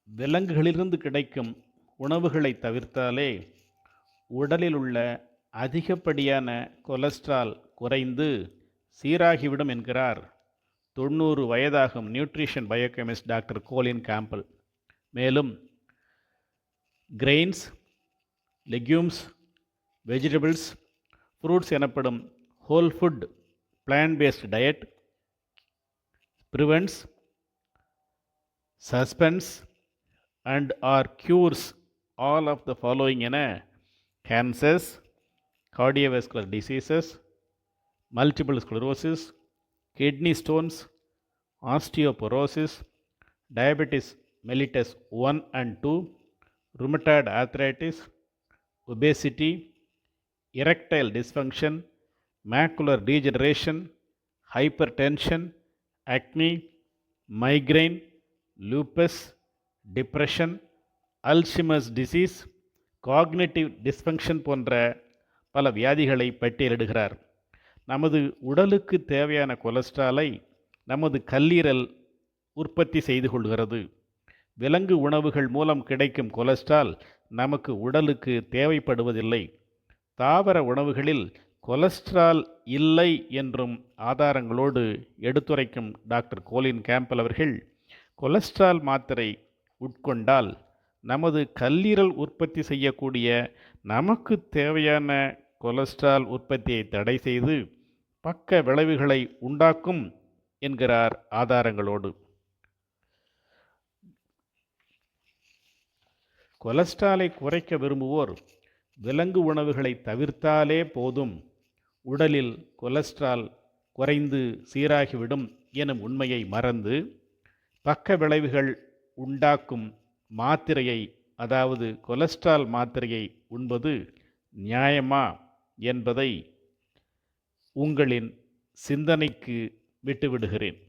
விலங்குகளிலிருந்து கிடைக்கும் உணவுகளை தவிர்த்தாலே உடலில் உள்ள அதிகப்படியான கொலஸ்ட்ரால் குறைந்து சீராகிவிடும் என்கிறார் 90 வயதாகும் நியூட்ரிஷன் பயோகெமிஸ்ட் டாக்டர் கோலின் கேம்பல். மேலும் கிரெயின்ஸ், லெக்யூம்ஸ், வெஜிடபிள்ஸ், ஃப்ரூட்ஸ் எனப்படும் whole food plant based diet prevents, suspense and or cures all of the following என cancers, cardiovascular diseases, multiple sclerosis, kidney stones, osteoporosis, diabetes mellitus 1 and 2, rheumatoid arthritis, obesity, erectile dysfunction, macular degeneration, hypertension, acne, migraine, lupus, depression, Alzheimer's disease, cognitive dysfunction போன்ற பல வியாதிகளை பட்டியலிடுகிறார். நமது உடலுக்கு தேவையான கொலஸ்ட்ராலை நமது கல்லீரல் உற்பத்தி செய்து கொள்கிறது. விலங்கு உணவுகள் மூலம் கிடைக்கும் கொலஸ்ட்ரால் நமக்கு உடலுக்கு தேவைப்படுவதில்லை. தாவர உணவுகளில் கொலஸ்ட்ரால் இல்லை என்றும் ஆதாரங்களோடு எடுத்துரைக்கும் டாக்டர் கோலின் கேம்பல் அவர்கள் கொலஸ்ட்ரால் மாத்திரை உட்கொண்டால் நமது கல்லீரல் உற்பத்தி செய்யக்கூடிய நமக்கு தேவையான கொலஸ்ட்ரால் உற்பத்தியை தடை செய்து பக்க விளைவுகளை உண்டாக்கும் என்கிறார் ஆதாரங்களோடு. கொலஸ்ட்ராலை குறைக்க விரும்புவோர் விலங்கு உணவுகளை தவிர்த்தாலே போதும், உடலில் கொலஸ்ட்ரால் குறைந்து சீராகிவிடும் எனும் உண்மையை மறந்து பக்க விளைவுகள் உண்டாக்கும் மாத்திரையை, அதாவது கொலஸ்ட்ரால் மாத்திரையை உண்பது நியாயமா என்பதை உங்களின் சிந்தனைக்கு விட்டுவிடுகிறேன்.